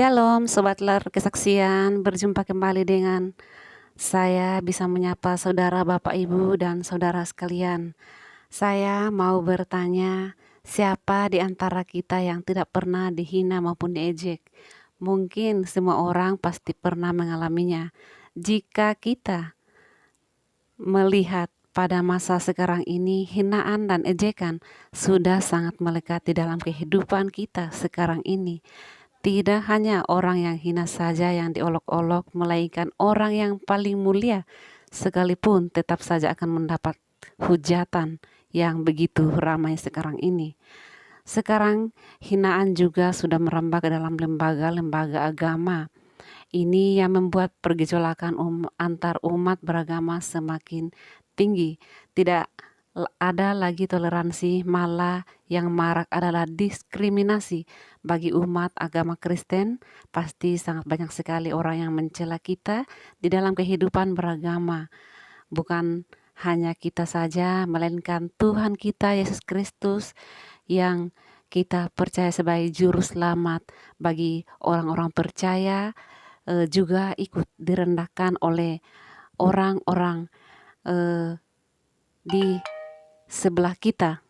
Shalom Sobat Ler Kesaksian, berjumpa kembali dengan saya bisa menyapa saudara Bapak Ibu dan saudara sekalian. Saya mau bertanya, siapa di antara kita yang tidak pernah dihina maupun diejek? Mungkin semua orang pasti pernah mengalaminya. Jika kita melihat pada masa sekarang ini, hinaan dan ejekan sudah sangat melekat di dalam kehidupan kita sekarang ini. Tidak hanya orang yang hina saja yang diolok-olok, melainkan orang yang paling mulia sekalipun tetap saja akan mendapat hujatan yang begitu ramai sekarang ini. Sekarang hinaan juga sudah merambah ke dalam lembaga-lembaga agama. Ini yang membuat pergejolakan antar umat beragama semakin tinggi. Tidak ada lagi toleransi, malah yang marak adalah diskriminasi. Bagi umat agama Kristen, pasti sangat banyak sekali orang yang mencela kita di dalam kehidupan beragama. Bukan hanya kita saja, melainkan Tuhan kita Yesus Kristus yang kita percaya sebagai juru selamat bagi orang-orang percaya juga ikut direndahkan oleh orang-orang di sebelah kita.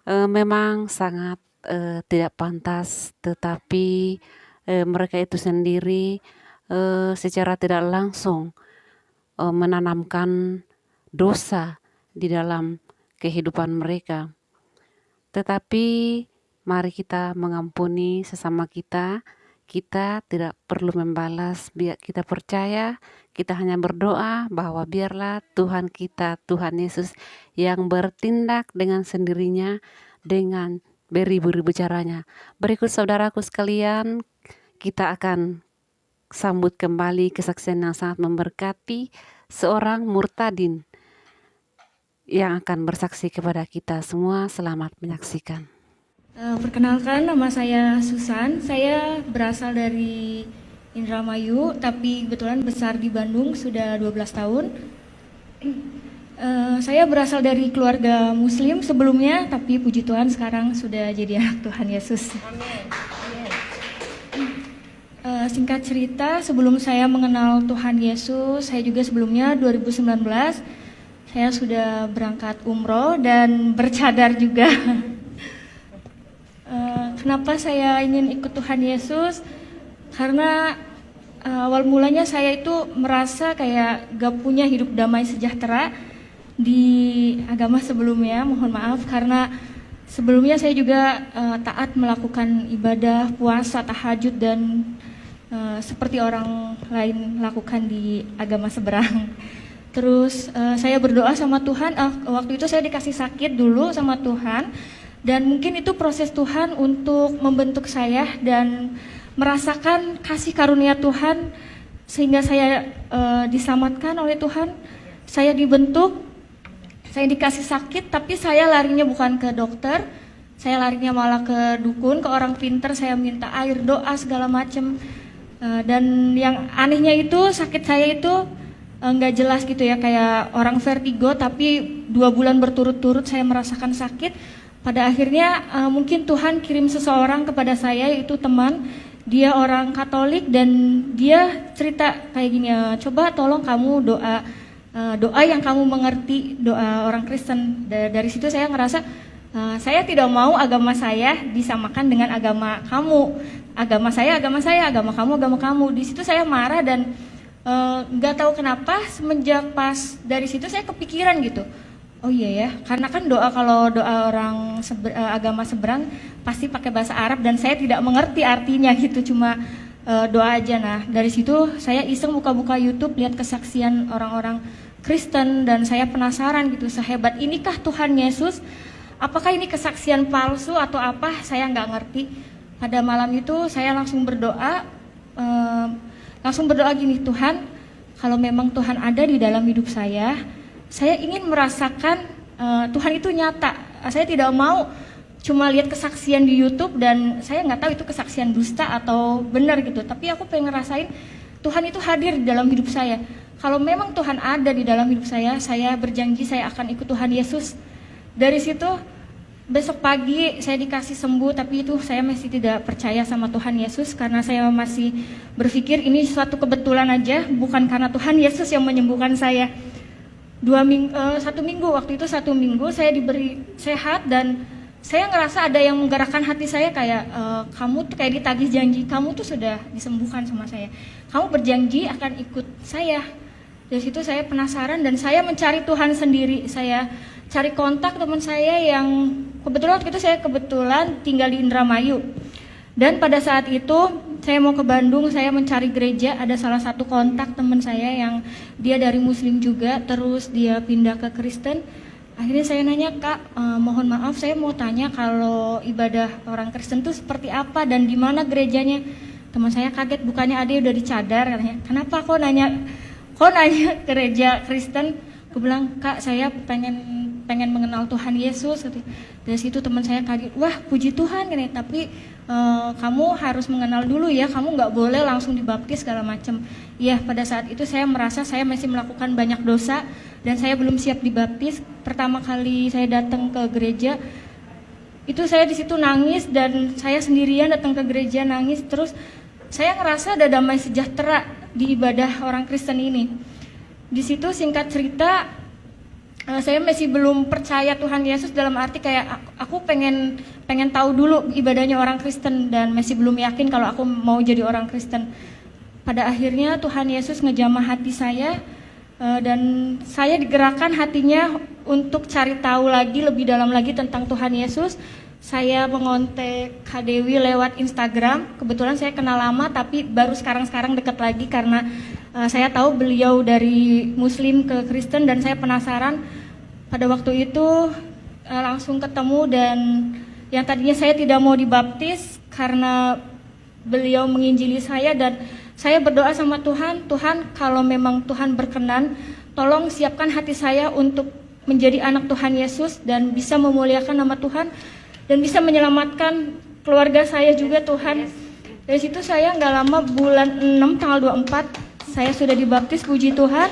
Memang sangat tidak pantas, tetapi mereka itu sendiri secara tidak langsung menanamkan dosa di dalam kehidupan mereka. Tetapi mari kita mengampuni sesama kita. Kita tidak perlu membalas, biar kita percaya, kita hanya berdoa bahwa biarlah Tuhan kita, Tuhan Yesus yang bertindak dengan sendirinya, dengan beribu-ribu caranya. Berikut saudaraku sekalian, kita akan sambut kembali kesaksian yang sangat memberkati seorang murtadin yang akan bersaksi kepada kita semua. Selamat menyaksikan. Perkenalkan, nama saya Susan. Saya berasal dari Indramayu, tapi kebetulan besar di Bandung sudah 12 tahun. Saya berasal dari keluarga Muslim sebelumnya, tapi puji Tuhan sekarang sudah jadi anak Tuhan Yesus. Singkat cerita, sebelum saya mengenal Tuhan Yesus, saya juga sebelumnya 2019 saya sudah berangkat umroh dan bercadar juga. Kenapa saya ingin ikut Tuhan Yesus? Karena awal mulanya saya itu merasa kayak gak punya hidup damai sejahtera di agama sebelumnya. Mohon maaf karena sebelumnya saya juga taat melakukan ibadah, puasa, tahajud dan seperti orang lain lakukan di agama seberang. Terus saya berdoa sama Tuhan, waktu itu saya dikasih sakit dulu sama Tuhan. Dan mungkin itu proses Tuhan untuk membentuk saya dan merasakan kasih karunia Tuhan sehingga saya diselamatkan oleh Tuhan. Saya dibentuk, saya dikasih sakit, tapi saya larinya bukan ke dokter, saya larinya malah ke dukun, ke orang pinter. Saya minta air, doa segala macam. Dan yang anehnya itu sakit saya itu nggak jelas gitu ya, kayak orang vertigo, tapi 2 bulan berturut-turut saya merasakan sakit. Pada akhirnya mungkin Tuhan kirim seseorang kepada saya, yaitu teman. Dia orang Katolik dan dia cerita kayak gini, coba tolong kamu doa yang kamu mengerti, doa orang Kristen. Dari situ saya ngerasa saya tidak mau agama saya disamakan dengan agama kamu. Agama saya, agama kamu. Di situ saya marah dan nggak tahu kenapa semenjak pas dari situ saya kepikiran gitu. Oh iya ya, karena kan kalau doa orang agama seberang pasti pakai bahasa Arab dan saya tidak mengerti artinya gitu, cuma doa aja. Nah dari situ saya iseng buka-buka YouTube, lihat kesaksian orang-orang Kristen dan saya penasaran gitu, sehebat inikah Tuhan Yesus? Apakah ini kesaksian palsu atau apa? Saya nggak ngerti. Pada malam itu saya langsung berdoa gini, Tuhan, kalau memang Tuhan ada di dalam hidup saya ingin merasakan Tuhan itu nyata. Saya tidak mau cuma lihat kesaksian di YouTube dan saya nggak tahu itu kesaksian dusta atau benar gitu. Tapi aku pengen ngerasain Tuhan itu hadir di dalam hidup saya. Kalau memang Tuhan ada di dalam hidup saya berjanji saya akan ikut Tuhan Yesus. Dari situ besok pagi saya dikasih sembuh, tapi itu saya masih tidak percaya sama Tuhan Yesus karena saya masih berpikir ini suatu kebetulan aja, bukan karena Tuhan Yesus yang menyembuhkan saya. 1 minggu, waktu itu 1 minggu saya diberi sehat dan saya ngerasa ada yang menggerakkan hati saya kayak kamu tuh kayak ditagih janji, kamu tuh sudah disembuhkan sama saya, kamu berjanji akan ikut saya. Dari situ saya penasaran dan saya mencari Tuhan sendiri. Saya cari kontak teman saya yang kebetulan waktu itu saya tinggal di Indramayu. Dan pada saat itu saya mau ke Bandung, saya mencari gereja, ada salah satu kontak teman saya yang dia dari Muslim juga, terus dia pindah ke Kristen. Akhirnya saya nanya, Kak, mohon maaf saya mau tanya kalau ibadah orang Kristen itu seperti apa dan di mana gerejanya. Teman saya kaget, bukannya ada udah dicadar, katanya. Kenapa kok nanya gereja Kristen? Aku bilang, Kak, saya pengen mengenal Tuhan Yesus. Dari situ teman saya kaget, wah puji Tuhan, tapi kamu harus mengenal dulu ya, kamu nggak boleh langsung dibaptis segala macam. Iya, pada saat itu saya merasa saya masih melakukan banyak dosa dan saya belum siap dibaptis. Pertama kali saya datang ke gereja, itu saya di situ nangis dan saya sendirian datang ke gereja nangis. Terus saya ngerasa ada damai sejahtera di ibadah orang Kristen ini. Di situ singkat cerita, saya masih belum percaya Tuhan Yesus dalam arti kayak aku pengen tahu dulu ibadahnya orang Kristen dan masih belum yakin kalau aku mau jadi orang Kristen. Pada akhirnya Tuhan Yesus ngejamah hati saya dan saya digerakkan hatinya untuk cari tahu lagi lebih dalam lagi tentang Tuhan Yesus. Saya mengontak Kak Dewi lewat Instagram. Kebetulan saya kenal lama tapi baru sekarang dekat lagi karena saya tahu beliau dari Muslim ke Kristen dan saya penasaran. Pada waktu itu langsung ketemu dan yang tadinya saya tidak mau dibaptis karena beliau menginjili saya dan saya berdoa sama Tuhan, Tuhan kalau memang Tuhan berkenan, tolong siapkan hati saya untuk menjadi anak Tuhan Yesus dan bisa memuliakan nama Tuhan dan bisa menyelamatkan keluarga saya juga Tuhan. Dari situ saya nggak lama bulan 6 tanggal 24 saya sudah dibaptis, puji Tuhan.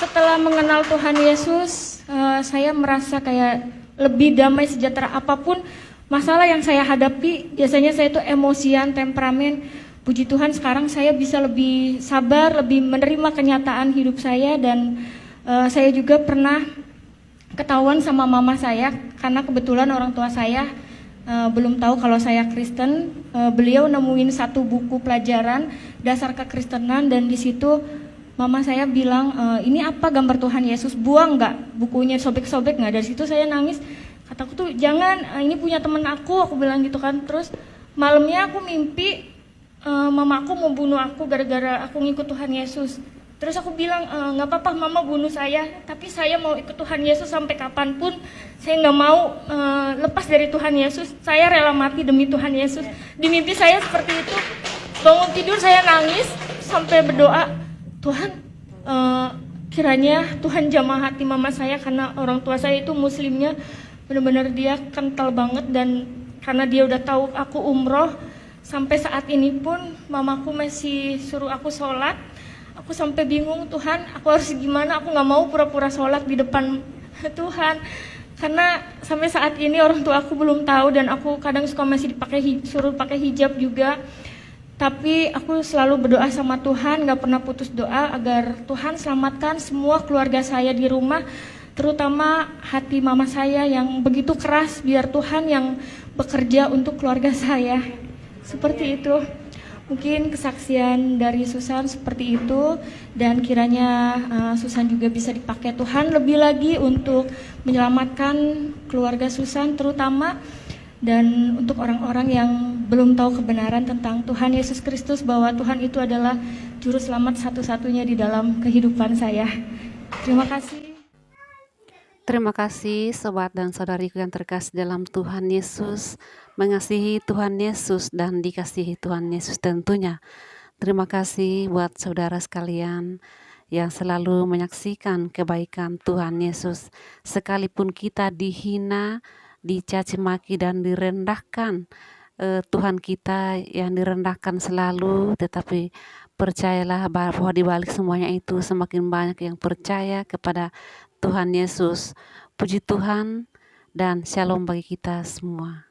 Setelah mengenal Tuhan Yesus, saya merasa kayak lebih damai sejahtera. Apapun masalah yang saya hadapi, biasanya saya itu emosian, temperamen. Puji Tuhan sekarang saya bisa lebih sabar, lebih menerima kenyataan hidup saya dan saya juga pernah ketahuan sama mama saya karena kebetulan orang tua saya belum tahu kalau saya Kristen. Beliau nemuin satu buku pelajaran dasar kekristenan dan di situ mama saya bilang, ini apa gambar Tuhan Yesus, buang nggak bukunya, sobek-sobek nggak. Dari situ saya nangis, kataku tuh jangan, ini punya temen aku bilang gitu kan. Terus malamnya aku mimpi mama aku mau bunuh aku gara-gara aku ngikut Tuhan Yesus. Terus aku bilang, nggak apa-apa mama bunuh saya, tapi saya mau ikut Tuhan Yesus sampai kapanpun. Saya nggak mau lepas dari Tuhan Yesus, saya rela mati demi Tuhan Yesus. Di mimpi saya seperti itu, bangun tidur saya nangis sampai berdoa, Tuhan kiranya Tuhan jamah hati mama saya karena orang tua saya itu Muslimnya benar-benar dia kental banget dan karena dia udah tahu aku umroh, sampai saat ini pun mamaku masih suruh aku sholat. Aku sampai bingung, Tuhan aku harus gimana, aku gak mau pura-pura sholat di depan Tuhan karena sampai saat ini orang tua aku belum tahu dan aku kadang suka masih suruh pakai hijab juga. Tapi aku selalu berdoa sama Tuhan, gak pernah putus doa agar Tuhan selamatkan semua keluarga saya di rumah, terutama hati mama saya yang begitu keras, biar Tuhan yang bekerja untuk keluarga saya. Seperti itu. Mungkin kesaksian dari Susan seperti itu dan kiranya Susan juga bisa dipakai Tuhan lebih lagi untuk menyelamatkan keluarga Susan terutama dan untuk orang-orang yang belum tahu kebenaran tentang Tuhan Yesus Kristus bahwa Tuhan itu adalah juru selamat satu-satunya di dalam kehidupan saya. Terima kasih. Terima kasih sobat dan saudariku yang terkasih dalam Tuhan Yesus, mengasihi Tuhan Yesus dan dikasihi Tuhan Yesus tentunya. Terima kasih buat saudara sekalian yang selalu menyaksikan kebaikan Tuhan Yesus. Sekalipun kita dihina, dicaci maki dan direndahkan, Tuhan kita yang direndahkan selalu, tetapi percayalah bahwa di balik semuanya itu semakin banyak yang percaya kepada Tuhan Yesus. Puji Tuhan, dan shalom bagi kita semua.